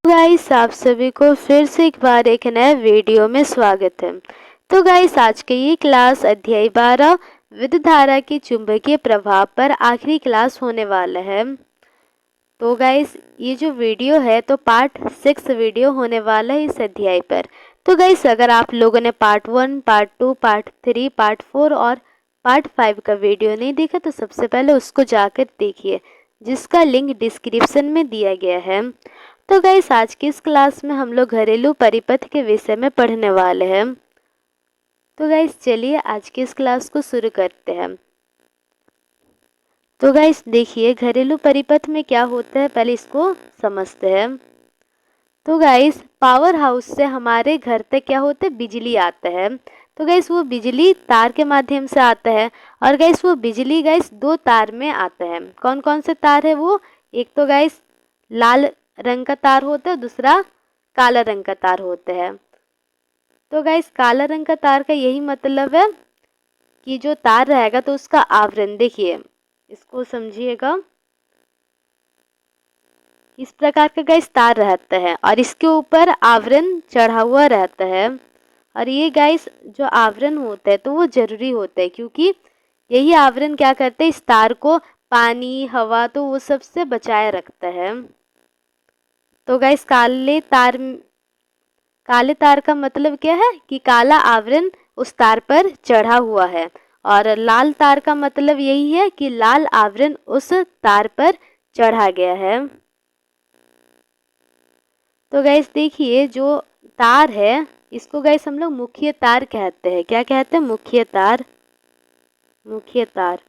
Guys आप सभी को फिर से एक बार एक नए वीडियो में स्वागत है। तो गाइस आज के ये क्लास अध्याय 12 विद्युत धारा के चुंबकीय प्रभाव पर आखिरी क्लास होने वाला है। तो गाइस ये जो वीडियो है तो पार्ट 6 वीडियो होने वाला है इस अध्याय पर। तो गाइस अगर आप लोगों ने पार्ट 1, पार्ट 2, पार्ट 3, पार्ट 4 और पार्ट 5 का वीडियो नहीं देखा तो सबसे पहले उसको जाकर देखिए, जिसका लिंक डिस्क्रिप्शन में दिया गया है। तो गाइस आज की इस क्लास में हम लोग घरेलू परिपथ के विषय में पढ़ने वाले हैं। तो गाइस चलिए आज की इस क्लास को शुरू करते हैं। तो गाइस देखिए घरेलू परिपथ में क्या होता है, पहले इसको समझते हैं। तो गाइस पावर हाउस से हमारे घर तक क्या होता है, बिजली आता है। तो गाइस वो बिजली तार के माध्यम से आता है और गाइस वो बिजली गाइस दो तार में आता है। कौन कौन से तार है वो, एक तो गाइस लाल रंग का तार होता है, दूसरा काला रंग का तार होता है। तो गाइस काला रंग का तार का यही मतलब है कि जो तार रहेगा तो उसका आवरण, देखिए इसको समझिएगा, इस प्रकार का गाइस तार रहता है और इसके ऊपर आवरण चढ़ा हुआ रहता है। और ये गाइस जो आवरण होता है तो वो जरूरी होता है, क्योंकि यही आवरण क्या करता है, इस तार को पानी, हवा, तो वो सब से बचाए रखता है। तो गाइस काले तार का मतलब क्या है कि काला आवरण उस तार पर चढ़ा हुआ है, और लाल तार का मतलब यही है कि लाल आवरण उस तार पर चढ़ा गया है। तो गाइस देखिए जो तार है इसको गाइस हम लोग मुख्य तार कहते हैं। क्या कहते हैं, मुख्य तार। मुख्य तार।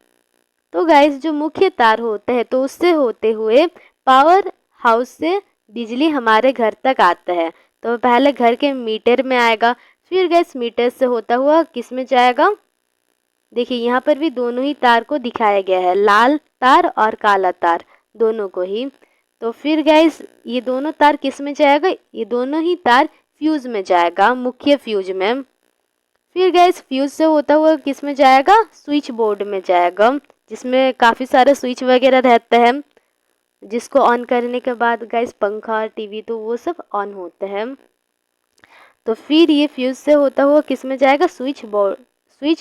तो गाइस जो मुख्य तार होते हैं तो उससे होते हुए पावर हाउस से बिजली हमारे घर तक आता है। तो पहले घर के मीटर में आएगा, फिर गैस मीटर से होता हुआ किस में जाएगा, देखिए यहाँ पर भी दोनों ही तार को दिखाया गया है, लाल तार और काला तार दोनों को ही। तो फिर गैस ये दोनों तार किस में जाएगा, ये दोनों ही तार फ्यूज में जाएगा, मुख्य फ्यूज में। फिर गैस फ्यूज से होता हुआ किस में जाएगा, स्विच बोर्ड में जाएगा, जिसमें काफ़ी सारे स्विच वगैरह रहते हैं, जिसको ऑन करने के बाद गाइस पंखा, टीवी तो वो सब ऑन होते हैं। तो फिर ये फ्यूज से होता हुआ किस में जाएगा, स्विच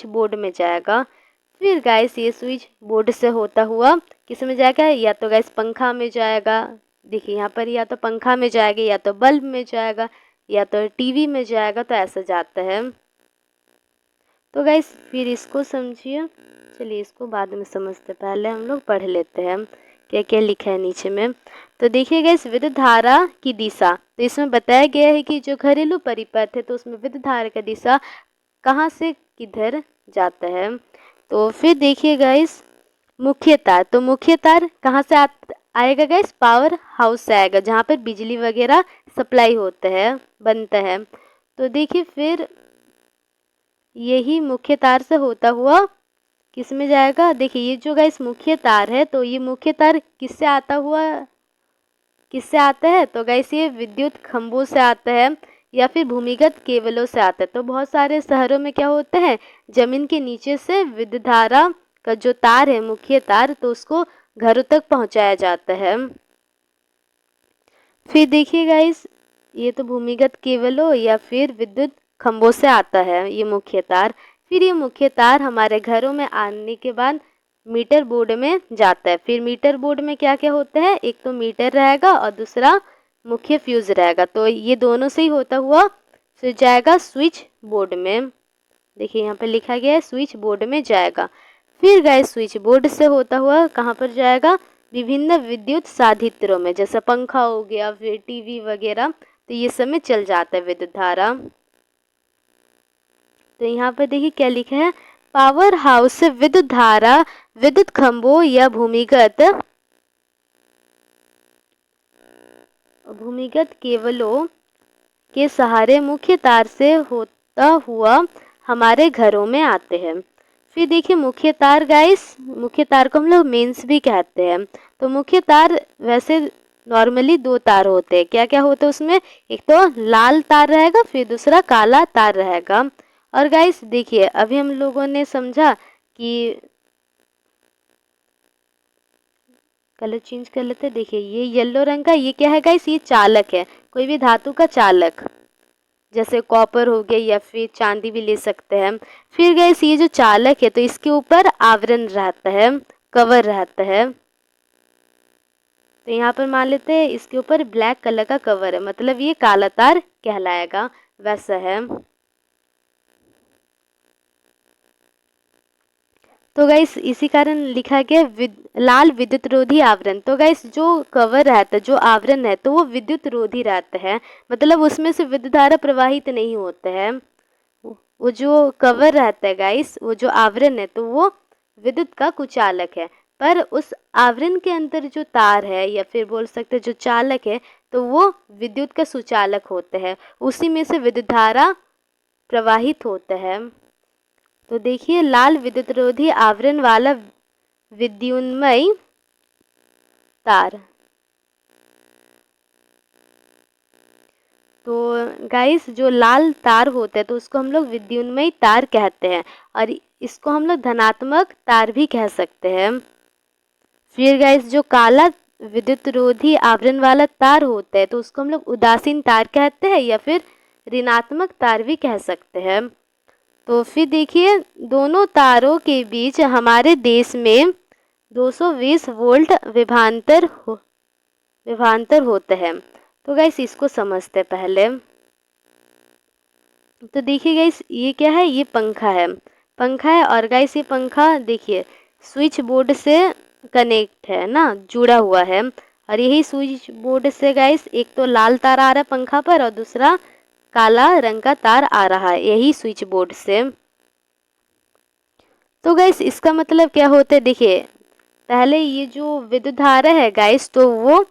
बोर्ड में जाएगा। फिर गाइस ये स्विच बोर्ड से होता हुआ किस में जाएगा, या तो गाइस पंखा में जाएगा, देखिए यहाँ पर या तो पंखा में जाएगा, या तो बल्ब में जाएगा, या तो टीवी में जाएगा, तो ऐसा जाता है। तो गाइस फिर इसको समझिए, चलिए इसको बाद में समझते, पहले हम लोग पढ़ लेते हैं क्या क्या लिखा है नीचे में। तो देखिए गाइस विद्युत धारा की दिशा, तो इसमें बताया गया है कि जो घरेलू परिपथ है तो उसमें विद्युत धारा का दिशा कहाँ से किधर जाता है। तो फिर देखिए गाइस मुख्य तार, तो मुख्य तार कहाँ से आएगा गाइस, पावर हाउस से आएगा, जहाँ पर बिजली वगैरह सप्लाई होता है, बनता है। तो देखिए फिर यही मुख्य तार से होता हुआ किस में जाएगा, देखिए ये जो गाइस मुख्य तार है तो ये मुख्य तार किससे आता है, तो गाइस ये विद्युत खंभों से आता है या फिर भूमिगत केबलों से आता है। तो बहुत सारे शहरों में क्या होता है, जमीन के नीचे से विद्युत धारा का जो तार है, मुख्य तार, तो उसको घरों तक पहुंचाया जाता है। फिर देखिए गाइस ये तो भूमिगत केबलों या फिर विद्युत खंभों से आता है ये मुख्य तार। फिर ये मुख्य तार हमारे घरों में आने के बाद मीटर बोर्ड में जाता है। फिर मीटर बोर्ड में क्या क्या होता है, एक तो मीटर रहेगा और दूसरा मुख्य फ्यूज रहेगा। तो ये दोनों से ही होता हुआ फिर जाएगा स्विच बोर्ड में, देखिए यहाँ पर लिखा गया है स्विच बोर्ड में जाएगा। फिर गाइस स्विच बोर्ड से होता हुआ कहाँ पर जाएगा, विभिन्न विद्युत साधित्रों में, जैसे पंखा हो गया, फिर टीवी वगैरह, तो ये सब में चल जाता है विद्युत धारा। तो यहाँ पर देखिए क्या लिखा है, पावर हाउस से विद्युत धारा विद्युत खंभों या भूमिगत केबलों के सहारे मुख्य तार से होता हुआ हमारे घरों में आते हैं। फिर देखिए मुख्य तार गाइस, मुख्य तार को हम लोग मेंस भी कहते हैं। तो मुख्य तार वैसे नॉर्मली दो तार होते हैं, क्या क्या होते हैं उसमें, एक तो लाल तार रहेगा, फिर दूसरा काला तार रहेगा। और गाइस देखिए अभी हम लोगों ने समझा कि कलर चेंज कर लेते हैं, देखिए ये येलो रंग का, ये क्या है गाइस, ये चालक है, कोई भी धातु का चालक, जैसे कॉपर हो गया या फिर चांदी भी ले सकते हैं। फिर गाइस ये जो चालक है तो इसके ऊपर आवरण रहता है, कवर रहता है। तो यहाँ पर मान लेते हैं इसके ऊपर ब्लैक कलर का कवर है, मतलब ये काला तार कहलाएगा, वैसा है। तो गाइस इसी कारण लिखा गया लाल विद्युत रोधी आवरण। तो गाइस जो कवर रहता है, जो आवरण है, तो वो विद्युत रोधी रहता है, मतलब उसमें से विद्युत धारा प्रवाहित नहीं होता है। वो जो कवर रहता है गाइस, वो जो आवरण है, तो वो विद्युत का कुचालक है। पर उस आवरण के अंदर जो तार है या फिर बोल सकते हैं जो चालक है, तो वो विद्युत का सुचालक होता है, उसी में से विद्युत धारा प्रवाहित होता है। तो देखिए लाल विद्युत रोधी आवरण वाला विद्युन्मयी तार। तो गाइस जो लाल तार होता है तो उसको हम लोग विद्युन्मयी तार कहते हैं, और इसको हम लोग धनात्मक तार भी कह सकते हैं। फिर गाइस जो काला विद्युत रोधी आवरण वाला तार होता है तो उसको हम लोग उदासीन तार कहते हैं या फिर ऋणात्मक तार भी कह सकते हैं। तो फिर देखिए दोनों तारों के बीच हमारे देश में 220 वोल्ट विभवांतर होता है। तो गाइस इसको समझते हैं पहले। तो देखिए गाइस ये क्या है, ये पंखा है, पंखा है, और गाइस ये पंखा देखिए स्विच बोर्ड से कनेक्ट है ना, जुड़ा हुआ है। और यही स्विच बोर्ड से गाइस एक तो लाल तार आ रहा है पंखा पर और दूसरा काला रंग का तार आ रहा है यही स्विच बोर्ड से। तो गाइस इसका मतलब क्या होता है, देखिए पहले ये जो विद्युत धारा है गाइस तो वो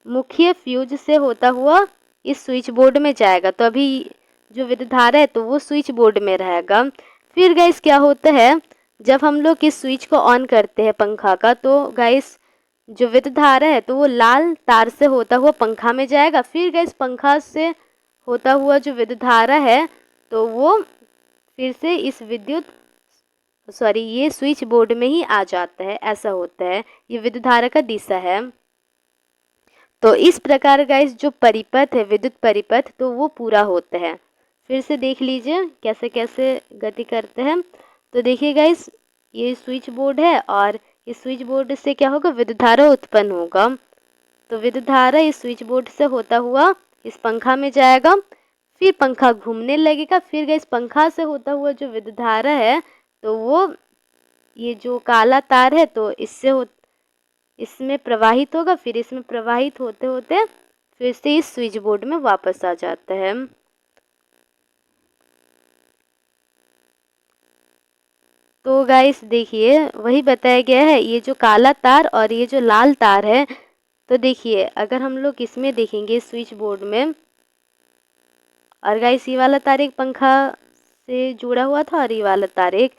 मुख्य फ्यूज से होता हुआ इस स्विच बोर्ड में जाएगा, तो अभी जो विद्युत धारा है तो वो स्विच बोर्ड में रहेगा। फिर गाइस क्या होता है, जब हम लोग इस स्विच को ऑन करते हैं पंखा का, तो गाइस जो विद्युत धारा है तो वो लाल तार से होता हुआ पंखा में जाएगा। फिर गाइस पंखा से होता हुआ जो विद्युत धारा है तो वो फिर से इस ये स्विच बोर्ड में ही आ जाता है, ऐसा होता है, ये विद्युत धारा का दिशा है। तो इस प्रकार गाइस जो परिपथ है, विद्युत परिपथ, तो वो पूरा होता है। फिर से देख लीजिए कैसे कैसे गति करते हैं। तो देखिए गाइस ये स्विच बोर्ड है और इस स्विच बोर्ड से क्या होगा, विद्युत धारा उत्पन्न होगा। तो विद्युत धारा इस स्विच बोर्ड से होता हुआ इस पंखा में जाएगा, फिर पंखा घूमने लगेगा। फिर गाइस पंखा से होता हुआ जो विद्युत धारा है तो वो ये जो काला तार है तो इसमें प्रवाहित होगा, फिर इसमें प्रवाहित होते होते फिर से इस स्विच बोर्ड में वापस आ जाता है। तो गाइस देखिए वही बताया गया है, ये जो काला तार और ये जो लाल तार है, तो देखिए अगर हम लोग इसमें देखेंगे स्विच बोर्ड में, और गाइस ये वाला तार एक पंखा से जुड़ा हुआ था और ये वाला तार एक,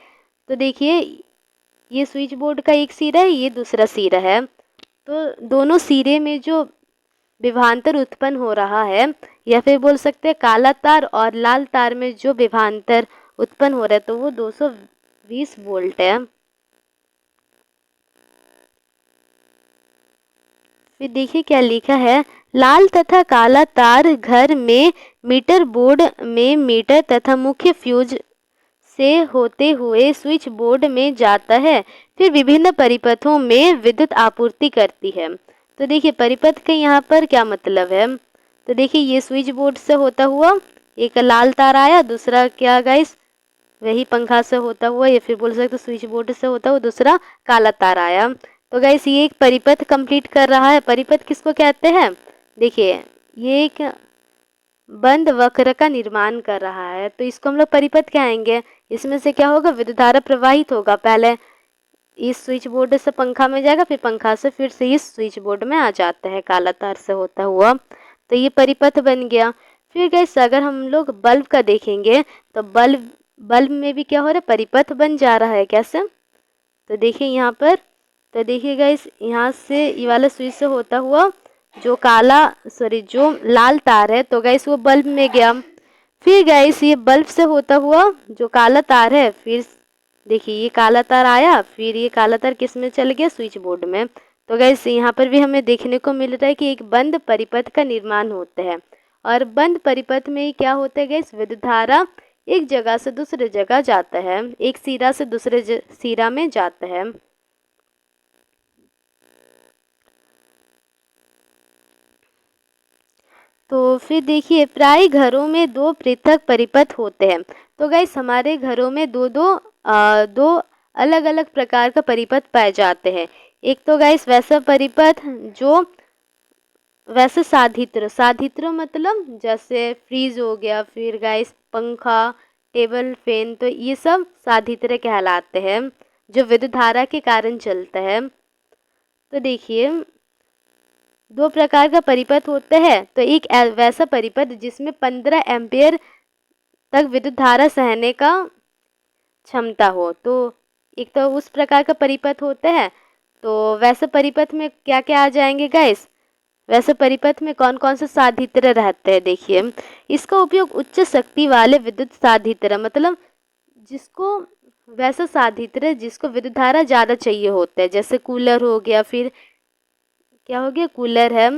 तो देखिए ये स्विच बोर्ड का एक सिरा है, ये दूसरा सिरा है। तो दोनों सिरे में जो विभवांतर उत्पन्न हो रहा है, या फिर बोल सकते हैं काला तार और लाल तार में जो विभवांतर उत्पन्न हो रहा है तो वो 220 वोल्ट है। फिर देखिए क्या लिखा है, लाल तथा काला तार घर में मीटर बोर्ड में मीटर तथा मुख्य फ्यूज से होते हुए स्विच बोर्ड में जाता है, फिर विभिन्न परिपथों में विद्युत आपूर्ति करती है। तो देखिए परिपथ का यहाँ पर क्या मतलब है, तो देखिए ये स्विच बोर्ड से होता हुआ एक लाल तार आया, दूसरा क्या गाइस वही पंखा से होता हुआ या फिर बोल सकते स्विच बोर्ड से होता हुआ दूसरा काला तार आया। तो गाइस ये एक परिपथ कंप्लीट कर रहा है। परिपथ किसको कहते हैं, देखिए ये एक बंद वक्र का निर्माण कर रहा है, तो इसको हम लोग परिपथ कहेंगे। इसमें से क्या होगा, विद्युत धारा प्रवाहित होगा, पहले इस स्विच बोर्ड से पंखा में जाएगा, फिर पंखा से फिर से इस स्विच बोर्ड में आ जाता है काला तार से होता हुआ, तो ये परिपथ बन गया। फिर गाइस अगर हम लोग बल्ब का देखेंगे तो बल्ब में भी क्या हो रहा है, परिपथ बन जा रहा है। कैसे, तो देखिए यहाँ पर, तो देखिए गाइस यहाँ से ये वाला स्विच से होता हुआ जो लाल तार है तो गाइस वो बल्ब में गया। फिर गाइस ये बल्ब से होता हुआ जो काला तार है, फिर देखिए ये काला तार आया, फिर ये काला तार किस में चल गया, स्विच बोर्ड में। तो गाइस यहाँ पर भी हमें देखने को मिल रहा है कि एक बंद परिपथ का निर्माण होता है। और बंद परिपथ में क्या होता है गाइस, विद्युत धारा एक जगह से दूसरे जगह जाता है, एक सिरा से दूसरे सिरा में जाता है। तो फिर देखिए प्राय घरों में दो पृथक परिपथ होते हैं। तो गाइस हमारे घरों में दो अलग अलग प्रकार का परिपथ पाए जाते हैं। एक तो गाइस वैसा परिपथ जो वैसे साधित्र मतलब जैसे फ्रीज हो गया, फिर गाइस पंखा, टेबल फैन, तो ये सब साधित्र कहलाते हैं जो विद्युत धारा के कारण चलता है। तो देखिए दो प्रकार का परिपथ होता है। तो एक वैसा परिपथ जिसमें 15 एम्पियर तक विद्युत धारा सहने का क्षमता हो, तो एक तो उस प्रकार का परिपथ होता है। तो वैसे परिपथ में क्या क्या आ जाएंगे गाइस, वैसे परिपथ में कौन कौन से साधित्र रहते हैं। देखिए इसका उपयोग उच्च शक्ति वाले विद्युत साधित्र, मतलब जिसको वैसा साधित्र जिसको विद्युत धारा ज़्यादा चाहिए होता है, जैसे कूलर हो गया, फिर क्या हो गया, कूलर है,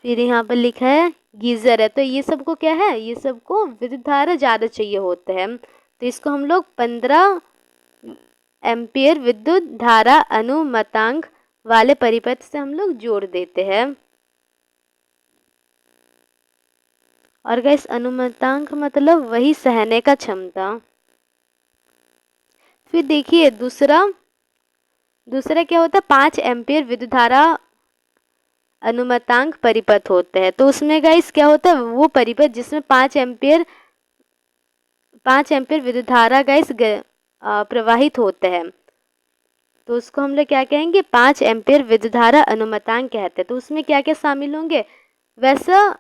फिर यहाँ पर लिखा है गीज़र है। तो ये सबको क्या है, ये सबको विद्युत धारा ज़्यादा चाहिए होता है। तो इसको हम लोग 15 एम्पियर विद्युत धारा अनुमतांक वाले परिपथ से हम लोग जोड़ देते हैं। और गाइस अनुमतांक मतलब वही सहने का क्षमता। फिर देखिए दूसरा क्या होता है, 5 एम्पियर विद्युत धारा अनुमतांक परिपथ होते हैं। तो उसमें गाइस क्या होता है, वो परिपथ जिसमें 5 एम्पियर विद्युत धारा गाइस प्रवाहित होते हैं, तो उसको हम लोग क्या कहेंगे, 5 एम्पियर विद्युत धारा अनुमतांक कहते हैं। तो उसमें क्या क्या शामिल होंगे, वैसा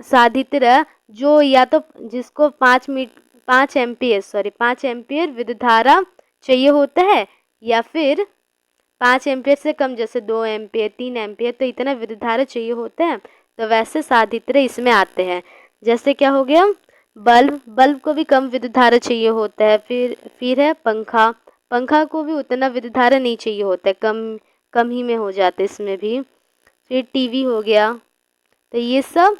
साधित्र जो या तो जिसको 5 एम्पियर विद्युत धारा चाहिए होता है, या फिर 5 एम्पियर से कम, जैसे 2 एम्पियर 3 एम्पियर, तो इतना विद्युत धारा चाहिए होता है। तो वैसे साधित्र इसमें आते हैं। जैसे क्या हो गया, बल्ब को भी कम विद्युत धारा चाहिए होता है। फिर है पंखा को भी उतना विद्युत धारा नहीं चाहिए होता है, कम ही में हो जाता है इसमें भी। फिर टीवी हो गया। तो ये सब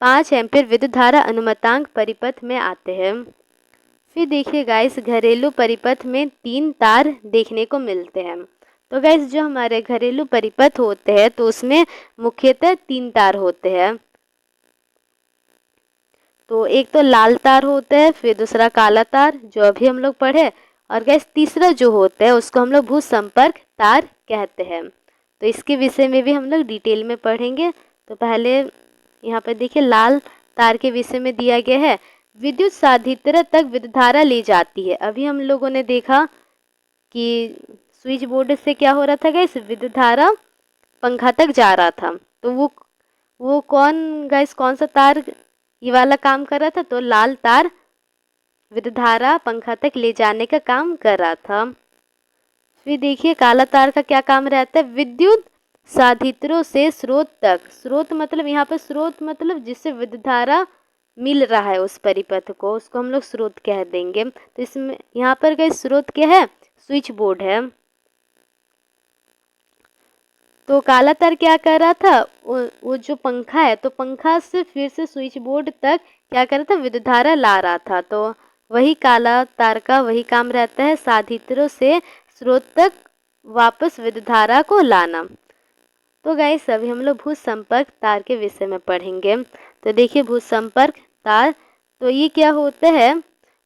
5 एम्पियर विद्युत धारा अनुमतांक परिपथ में आते हैं। फिर देखिए गाइस घरेलू परिपथ में 3 तार देखने को मिलते हैं। तो गाइस जो हमारे घरेलू परिपथ होते हैं तो उसमें मुख्यतः 3 तार होते हैं। तो एक तो लाल तार होता है, फिर दूसरा काला तार जो अभी हम लोग पढ़े, और गाइस तीसरा जो होता है उसको हम लोग भू संपर्क तार कहते हैं। तो इसके विषय में भी हम लोग डिटेल में पढ़ेंगे। तो पहले यहाँ पर देखिए लाल तार के विषय में दिया गया है, विद्युत साधित्र तक विद्युत धारा ले जाती है। अभी हम लोगों ने देखा कि स्विच बोर्ड से क्या हो रहा था गाइस, विद्युत धारा पंखा तक जा रहा था। तो वो कौन सा तार ये वाला काम कर रहा था, तो लाल तार विद्युत धारा पंखा तक ले जाने का काम कर रहा था। फिर देखिए काला तार का क्या काम रहता है, विद्युत साधित्रों से स्रोत तक, स्रोत मतलब यहाँ पर स्रोत मतलब जिससे विद्युत धारा मिल रहा है उस परिपथ को, उसको हम लोग स्रोत कह देंगे। तो इसमें यहाँ पर का स्रोत क्या है, स्विच बोर्ड है। तो काला तार क्या कर रहा था, वो जो पंखा है, तो पंखा से फिर से स्विच बोर्ड तक क्या कर रहा था, विद्युत धारा ला रहा था। तो वही काला तार का वही काम रहता है, साधित्रों से स्रोत तक वापस विद्युत धारा को लाना। तो गाइस अभी हम लोग भू संपर्क तार के विषय में पढ़ेंगे। तो देखिए भू संपर्क तार, तो ये क्या होता है,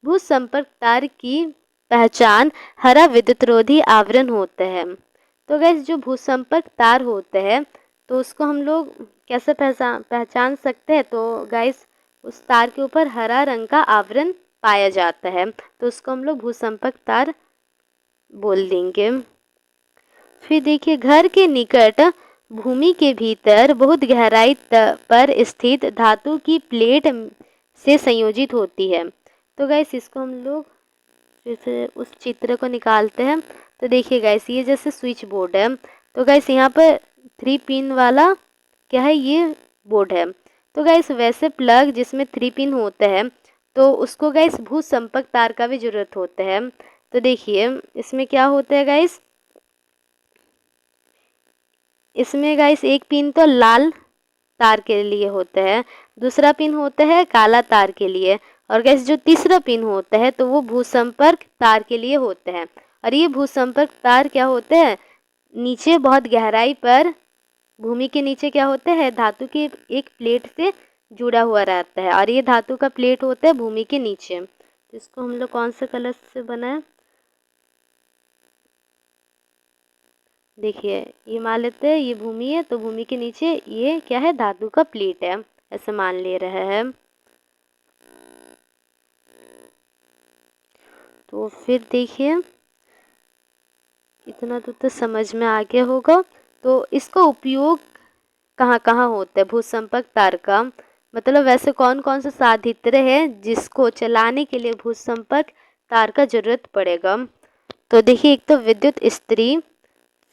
भू संपर्क तार की पहचान हरा विद्युतरोधी आवरण होता है। तो गाइस जो भू संपर्क तार होते हैं तो उसको हम लोग कैसे पहचान सकते हैं, तो गाइस उस तार के ऊपर हरा रंग का आवरण पाया जाता है, तो उसको हम लोग भू संपर्क तार बोल देंगे। फिर देखिए घर के निकट भूमि के भीतर बहुत गहराई पर स्थित धातु की प्लेट से संयोजित होती है। तो गाइस इसको हम लोग फिर से उस चित्र को निकालते हैं। तो देखिए गाइस ये जैसे स्विच बोर्ड है, तो गाइस यहाँ पर 3 पिन वाला क्या है, ये बोर्ड है। तो गाइस वैसे प्लग जिसमें 3 पिन होते हैं तो उसको गाइस भू संपर्क तार का भी जरूरत होता है। तो देखिए इसमें क्या होता है गाइस, इसमें गाइस एक पिन तो लाल तार के लिए होता है, दूसरा पिन होता है काला तार के लिए, और गैस जो तीसरा पिन होता है तो वो भूसंपर्क तार के लिए होता है। और ये भूसंपर्क तार क्या होते हैं, नीचे बहुत गहराई पर भूमि के नीचे क्या होता है, धातु की एक प्लेट से जुड़ा हुआ रहता है, और ये धातु का प्लेट होता है भूमि के नीचे। इसको हम लोग कौन से कलर से बनाए, देखिए ये मान लेते हैं ये भूमि है, तो भूमि के नीचे ये क्या है, धातु का प्लेट है, ऐसे मान ले रहे हैं। तो फिर देखिए इतना तो समझ में आ गया होगा। तो इसका उपयोग कहाँ कहाँ होता है भूसंपर्क तार का, मतलब वैसे कौन कौन से साधित्र है जिसको चलाने के लिए भूसंपर्क तार का जरूरत पड़ेगा। तो देखिए एक तो विद्युत इस्त्री,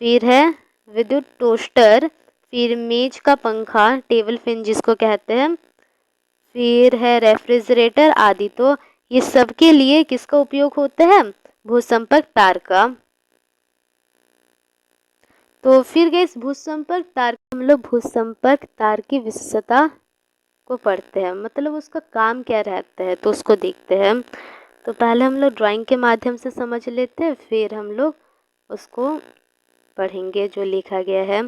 फिर है विद्युत टोस्टर, फिर मेज का पंखा, टेबल फैन जिसको कहते हैं, फिर है रेफ्रिजरेटर आदि। तो ये सब के लिए किसका उपयोग होता है, भूसंपर्क तार का। तो फिर गए इस भूसंपर्क तार, हम लोग भूसंपर्क तार की विशेषता को पढ़ते हैं, मतलब उसका काम क्या रहता है, तो उसको देखते हैं। तो पहले हम लोग ड्राइंग के माध्यम से समझ लेते हैं, फिर हम लोग उसको पढ़ेंगे जो लिखा गया है।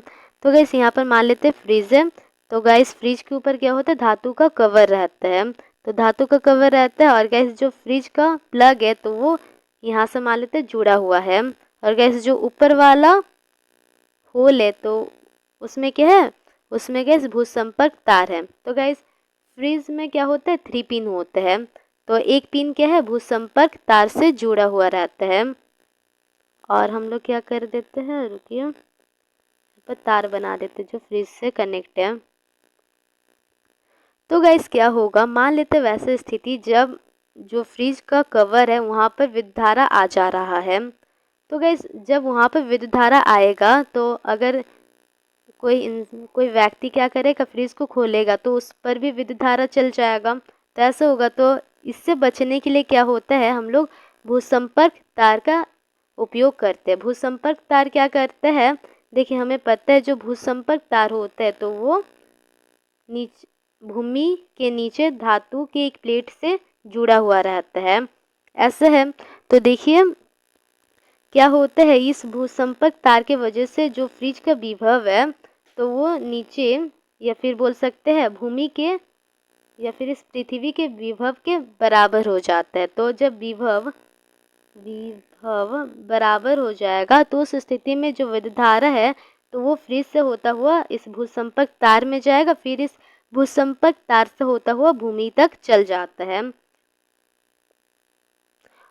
तो गैस यहाँ पर मान लेते हैं फ्रिज है, तो गैस फ्रिज के ऊपर क्या होता है, धातु का कवर रहता है, तो धातु का कवर रहता है, और गैस जो फ्रिज का प्लग है तो वो यहाँ से मान लेते हैं जुड़ा हुआ है, और गैस जो ऊपर वाला होल है तो उसमें क्या है, उसमें गैस भूसंपर्क तार है। तो गैस फ्रिज में क्या होता है, 3 पिन होते हैं, तो एक पिन क्या है, भूसंपर्क तार से जुड़ा हुआ रहता है। और हम लोग क्या कर देते हैं, रुकिए पर तार बना देते जो फ्रिज से कनेक्ट है। तो गैस क्या होगा, मान लेते वैसे स्थिति जब जो फ्रिज का कवर है वहाँ पर विद्युत धारा आ जा रहा है, तो गैस जब वहाँ पर विद्युत धारा आएगा तो अगर कोई व्यक्ति क्या करेगा, फ्रिज को खोलेगा तो उस पर भी विद्युत धारा चल जाएगा, तो ऐसा होगा। तो इससे बचने के लिए क्या होता है, हम लोग भूसंपर्क तार का उपयोग करते हैं। भूसंपर्क तार क्या करते हैं, देखिए हमें पता है जो भूसंपर्क तार होता है तो वो नीचे भूमि के नीचे धातु के एक प्लेट से जुड़ा हुआ रहता है, ऐसा है। तो देखिए क्या होता है, इस भूसंपर्क तार के वजह से जो फ्रिज का विभव है तो वो नीचे या फिर बोल सकते हैं भूमि के या फिर इस पृथ्वी के विभव के बराबर हो जाता है। तो जब विभव बराबर हो जाएगा तो उस स्थिति में जो विद्युत धारा है तो वो फ्रिज से होता हुआ इस भूसंपर्क तार में जाएगा, फिर इस भूसंपर्क तार से होता हुआ भूमि तक चल जाता है।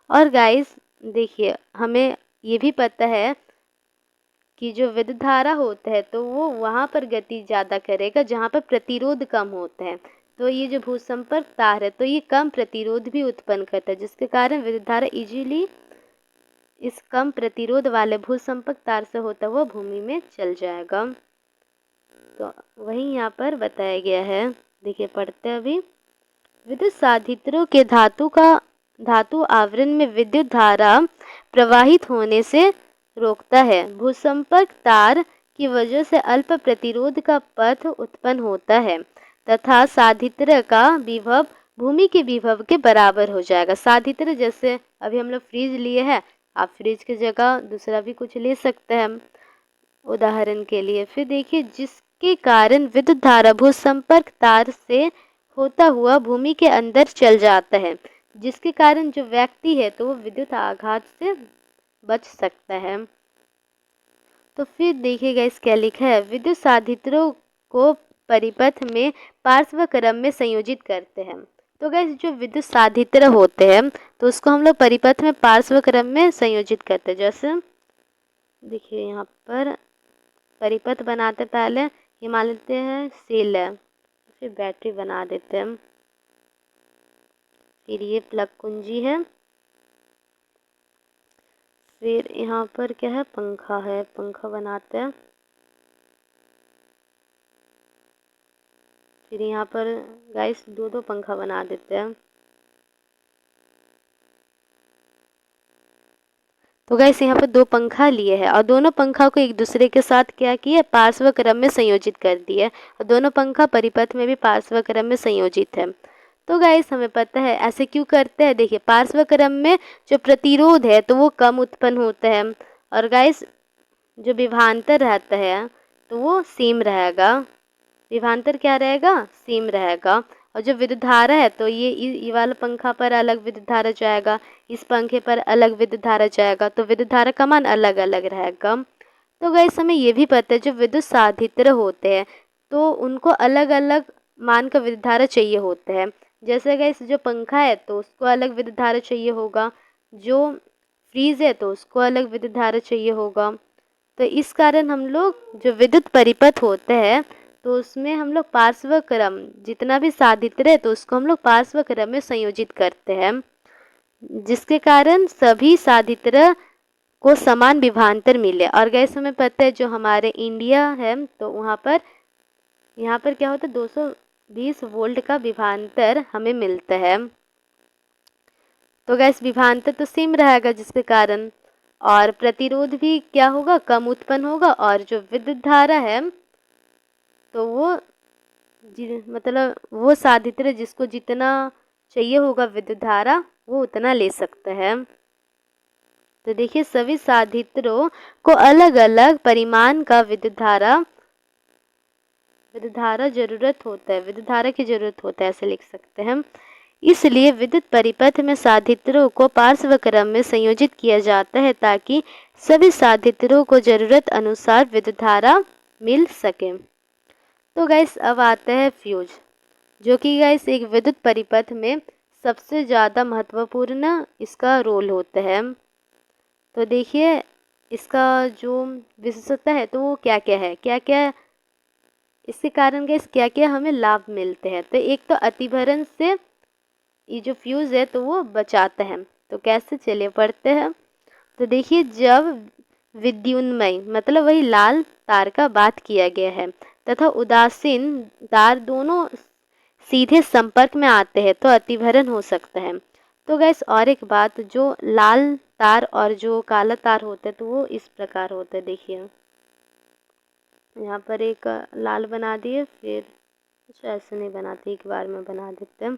और गाइस देखिए हमें ये भी पता है कि जो विद्युत धारा होता है तो वो वहाँ पर गति ज़्यादा करेगा जहाँ पर प्रतिरोध कम होता है। तो ये जो भूसंपर्क तार है तो ये कम प्रतिरोध भी उत्पन्न करता है, जिसके कारण विद्युत धारा इजीली इस कम प्रतिरोध वाले भूसंपर्क तार से होता हुआ भूमि में चल जाएगा। तो वही यहाँ पर बताया गया है, देखिए पढ़ते हैं अभी। विद्युत साधित्रों के धातु आवरण में विद्युत धारा प्रवाहित होने से रोकता है। भूसंपर्क तार की वजह से अल्प प्रतिरोध का पथ उत्पन्न होता है तथा साधित्र का विभव भूमि के विभव के बराबर हो जाएगा। साधित्र जैसे अभी हम लोग फ्रिज लिए हैं, आप फ्रिज की जगह दूसरा भी कुछ ले सकते हैं उदाहरण के लिए। फिर देखिए जिसके कारण विद्युत धारा भूसंपर्क तार से होता हुआ भूमि के अंदर चल जाता है, जिसके कारण जो व्यक्ति है तो वो विद्युत आघात से बच सकता है। तो फिर देखिएगा इस क्या लिखा है, विद्युत साधित्रों को परिपथ में पार्श्व क्रम में संयोजित करते हैं। तो गैस जो विद्युत साधित्र होते हैं तो उसको हम लोग परिपथ में पार्श्व क्रम में संयोजित करते हैं। जैसे देखिए यहाँ पर परिपथ बनाते पहले ये मान लेते हैं सेल है, फिर बैटरी बना देते हैं, फिर ये प्लग कुंजी है, फिर यहाँ पर क्या है, पंखा है, पंखा बनाते हैं, फिर यहाँ पर गाइस दो पंखा बना देते हैं। तो गाइस यहाँ पर दो पंखा लिए हैं और दोनों पंखा को एक दूसरे के साथ क्या किया, पार्श्व क्रम में संयोजित कर दिया और दोनों पंखा परिपथ में भी पार्श्व क्रम में संयोजित है। तो गाइस हमें पता है ऐसे क्यों करते हैं। देखिए पार्श्व क्रम में जो प्रतिरोध है तो वो कम उत्पन्न होता है और गाइस जो विभवांतर रहता है तो वो सेम रहेगा। विभवांतर क्या रहेगा, सेम रहेगा। और जो विद्युत धारा है तो ये वाला पंखा पर अलग विद्युत धारा जाएगा, इस पंखे पर अलग विद्युत धारा जाएगा, तो विद्युत धारा का मान अलग अलग रहेगा। तो गाइस हमें ये भी पता है जो विद्युत साधित्र होते हैं तो उनको अलग अलग मान का विद्युत धारा चाहिए होता है। जैसे गाइस जो पंखा है तो उसको अलग विद्युत धारा चाहिए होगा, जो फ्रीज है तो उसको अलग विद्युत धारा चाहिए होगा। तो इस कारण हम लोग जो विद्युत परिपथ होते हैं तो उसमें हम लोग पार्श्व क्रम जितना भी साधित्र है तो उसको हम लोग पार्श्व क्रम में संयोजित करते हैं, जिसके कारण सभी साधित्र को समान विभवांतर मिले। और गैस हमें पता है जो हमारे इंडिया है तो यहाँ पर क्या होता है 220 वोल्ट का विभवांतर हमें मिलता है। तो गैस विभवांतर तो सेम रहेगा जिसके कारण और प्रतिरोध भी क्या होगा, कम उत्पन्न होगा और जो विद्युत धारा है तो वो मतलब वो साधित्र जिसको जितना चाहिए होगा विद्युत धारा वो उतना ले सकता है। तो देखिए सभी साधित्रों को अलग अलग परिमाण का विद्युत धारा जरूरत होता है, विद्युत धारा की जरूरत होता है, ऐसे लिख सकते हैं। इसलिए विद्युत परिपथ में साधित्रों को पार्श्व क्रम में संयोजित किया जाता है ताकि सभी साधित्रों को जरूरत अनुसार विद्युत धारा मिल सके। तो गाइस अब आता है फ्यूज, जो कि गाइस एक विद्युत परिपथ में सबसे ज़्यादा महत्वपूर्ण इसका रोल होता है। तो देखिए इसका जो विशेषता है तो वो क्या क्या है, क्या क्या इसके कारण गाइस क्या क्या हमें लाभ मिलते हैं। तो एक तो अतिभरण से ये जो फ्यूज़ है तो वो बचाता है। तो कैसे, चलिए पढ़ते हैं। तो देखिए जब विद्युन्मय मतलब वही लाल तार का बात किया गया है तथा उदासीन तार दोनों सीधे संपर्क में आते हैं तो अतिभरण हो सकता है। तो गैस और एक बात, जो लाल तार और जो काला तार होता है तो वो इस प्रकार होता है। देखिए यहाँ पर एक लाल बना दिए, फिर कुछ ऐसे नहीं बनाते, एक बार में बना देते हैं।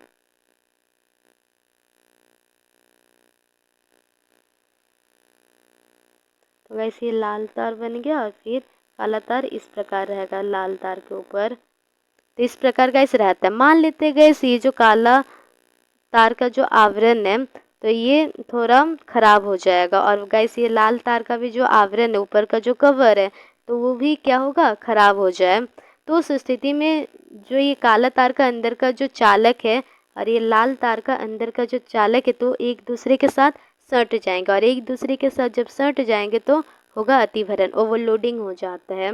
तो वैसे ये लाल तार बन गया और फिर काला तार इस प्रकार रहेगा लाल तार के ऊपर। तो इस प्रकार का इस रहता है। मान लेते गए ये जो काला तार का जो आवरण है तो ये थोड़ा खराब हो जाएगा और गाइस ये लाल तार का भी जो आवरण है ऊपर का जो कवर है तो वो भी क्या होगा, खराब हो जाए। तो उस स्थिति में जो ये काला तार का अंदर का जो चालक है और ये लाल तार का अंदर का जो चालक है तो एक दूसरे के साथ सट जाएंगे और एक दूसरे के साथ जब सट जाएंगे तो होगा अतिभरण, ओवरलोडिंग हो जाता है।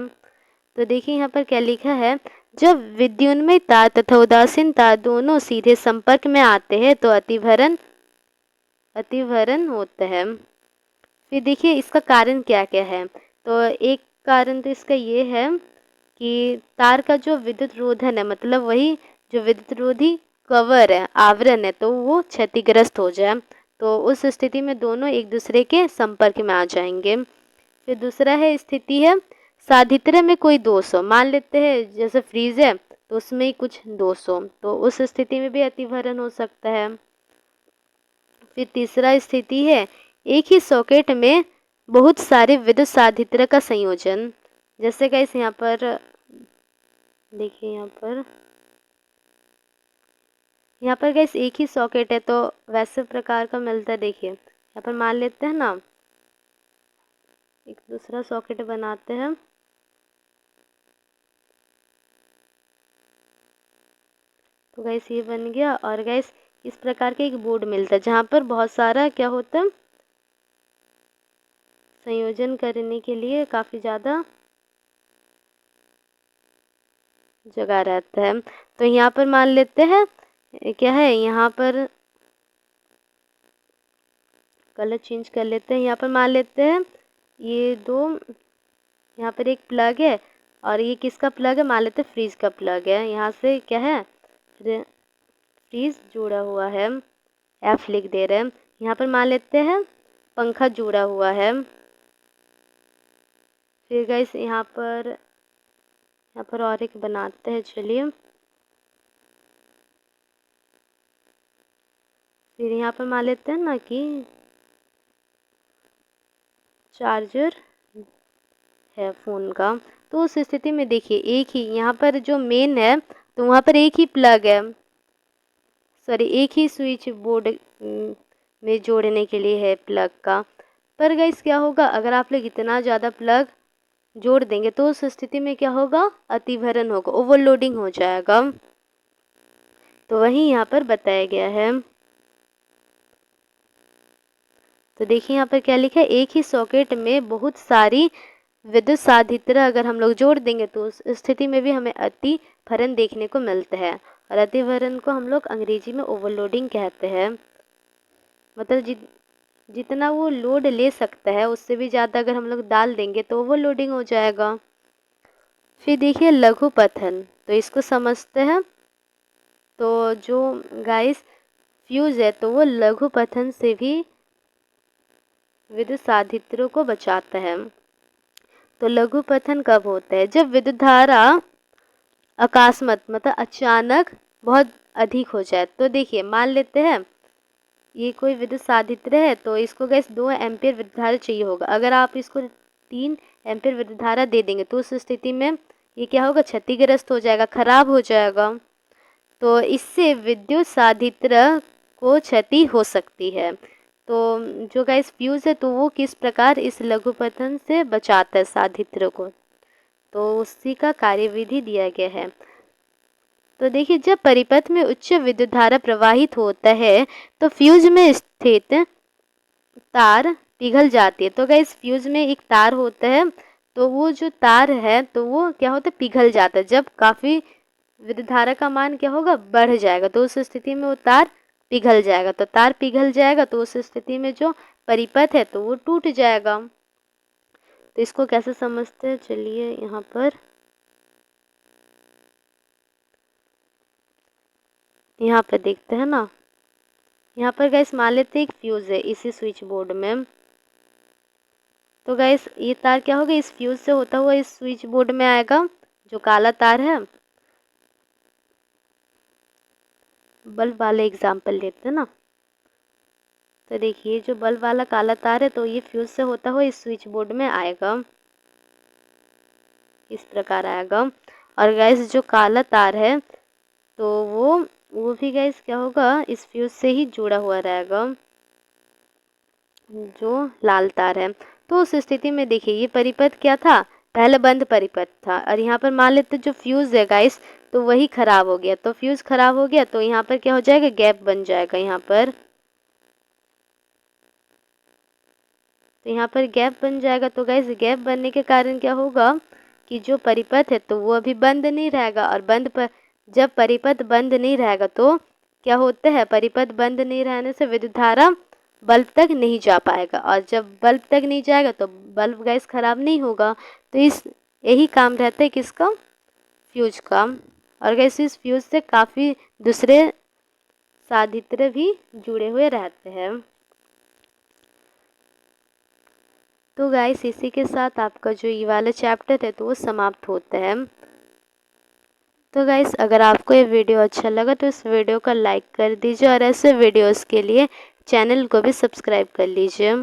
तो देखिए यहाँ पर क्या लिखा है, जब विद्युन्मय तार तथा उदासीन तार दोनों सीधे संपर्क में आते हैं तो अतिभरण होता है। फिर देखिए इसका कारण क्या क्या है। तो एक कारण तो इसका ये है कि तार का जो विद्युत रोधन है मतलब वही जो विद्युत रोधी कवर है, आवरण है, तो वो क्षतिग्रस्त हो जाए तो उस स्थिति में दोनों एक दूसरे के संपर्क में आ जाएंगे। फिर दूसरा है स्थिति है साधित्र में कोई दोष हो, मान लेते हैं जैसे फ्रीज है तो उसमें ही कुछ दोष हो तो उस स्थिति में भी अतिभरण हो सकता है। फिर तीसरा स्थिति है एक ही सॉकेट में बहुत सारे विद्युत साधित्र का संयोजन। जैसे गाइस यहाँ पर देखिए यहाँ पर गाइस एक ही सॉकेट है तो वैसे प्रकार का मिलता है। देखिए यहाँ पर मान लेते हैं ना, एक दूसरा सॉकेट बनाते हैं। तो गाइस ये बन गया और गाइस इस प्रकार का एक बोर्ड मिलता है जहाँ पर बहुत सारा क्या होता है, संयोजन करने के लिए काफ़ी ज़्यादा जगह रहता है। तो यहाँ पर मान लेते हैं क्या है, यहाँ पर कलर चेंज कर लेते हैं। यहाँ पर मान लेते हैं ये दो, यहाँ पर एक प्लग है और ये किसका प्लग है, मान लेते हैं फ्रीज का प्लग है। यहाँ से क्या है, फ्रीज जुड़ा हुआ है, एफ लिख दे रहे हैं। यहाँ पर मान लेते हैं पंखा जुड़ा हुआ है। फिर गाइस यहाँ पर और एक बनाते हैं, चलिए। फिर यहाँ पर मान लेते हैं ना कि चार्जर है फ़ोन का। तो उस स्थिति में देखिए एक ही यहाँ पर जो मेन है तो वहाँ पर एक ही प्लग है, सॉरी एक ही स्विच बोर्ड में जोड़ने के लिए है प्लग का। पर गाइस क्या होगा, अगर आप लोग इतना ज़्यादा प्लग जोड़ देंगे तो उस स्थिति में क्या होगा, अतिभरण होगा, ओवरलोडिंग हो जाएगा। तो वही यहाँ पर बताया गया है। तो देखिए यहाँ पर क्या लिखा है, एक ही सॉकेट में बहुत सारी विद्युत साधित्र अगर हम लोग जोड़ देंगे तो उस स्थिति में भी हमें अतिभरण देखने को मिलता है। और अतिभरण को हम लोग अंग्रेजी में ओवरलोडिंग कहते हैं। मतलब जितना वो लोड ले सकता है उससे भी ज़्यादा अगर हम लोग डाल देंगे तो ओवरलोडिंग हो जाएगा। फिर देखिए लघुपथन, तो इसको समझते हैं। तो जो गाइस फ्यूज़ है तो वो लघुपथन से भी विद्युत साधित्रों को बचाता है। तो लघुपथन कब होता है, जब विद्युत धारा अकस्मात मतलब अचानक बहुत अधिक हो जाए। तो देखिए मान लेते हैं ये कोई विद्युत साधित्र है तो इसको गैस 2 एम्पीयर विद्युत धारा चाहिए होगा। अगर आप इसको 3 एम्पीयर विद्युत धारा दे देंगे तो उस स्थिति में ये क्या होगा, क्षतिग्रस्त हो जाएगा, खराब हो जाएगा। तो इससे विद्युत साधित्र को क्षति हो सकती है। तो जो गाइस फ्यूज़ है तो वो किस प्रकार इस लघुपथन से बचाता है साधित्र को, तो उसी का कार्यविधि दिया गया है। तो देखिए जब परिपथ में उच्च विद्युत धारा प्रवाहित होता है तो फ्यूज में स्थित तार पिघल जाती है। तो गाइस फ्यूज में एक तार होता है तो वो जो तार है तो वो क्या होता है, पिघल जाता है। जब काफ़ी विद्युत धारा का मान क्या होगा, बढ़ जाएगा, तो उस स्थिति में वो तार पिघल जाएगा। तो तार पिघल जाएगा तो उस स्थिति में जो परिपथ है तो वो टूट जाएगा। तो इसको कैसे समझते हैं, चलिए यहाँ पर देखते हैं ना। यहाँ पर गैस मान लेते हैं एक फ्यूज़ है इसी स्विच बोर्ड में। तो गैस ये तार क्या होगा, इस फ्यूज़ से होता हुआ इस स्विच बोर्ड में आएगा। जो काला तार है, बल्ब वाले एग्जाम्पल लेते हैं ना। तो देखिए जो बल्ब वाला काला तार है तो ये फ्यूज़ से होता हुआ इस स्विच बोर्ड में आएगा, इस प्रकार आएगा। और गैस जो काला तार है तो वो भी गैस क्या होगा, इस फ्यूज़ से ही जुड़ा हुआ रहेगा, जो लाल तार है। तो उस स्थिति में देखिए ये परिपथ क्या था, पहले बंद परिपथ था। और यहाँ पर मान लेते जो फ्यूज़ है गाइस तो वही खराब हो गया। तो फ्यूज़ खराब हो गया तो यहाँ पर क्या हो जाएगा, गैप बन जाएगा यहाँ पर। तो यहाँ पर गैप बन जाएगा। तो गाइस गैप बनने के कारण क्या होगा कि जो परिपथ है तो वो अभी बंद नहीं रहेगा। और जब परिपथ बंद नहीं रहेगा तो क्या होता है, परिपथ बंद नहीं रहने से विद्युत धारा बल्ब तक नहीं जा पाएगा। और जब बल्ब तक नहीं जाएगा तो बल्ब गैस खराब नहीं होगा। तो यही काम रहता है किसका, फ्यूज का। और गैस इस फ्यूज से काफ़ी दूसरे साधित्र भी जुड़े हुए रहते हैं। तो गाइस इसी के साथ आपका जो ये वाला चैप्टर है तो वो समाप्त होता है। तो गाइस अगर आपको ये वीडियो अच्छा लगा तो इस वीडियो को लाइक कर दीजिए और ऐसे वीडियोस के लिए चैनल को भी सब्सक्राइब कर लीजिए।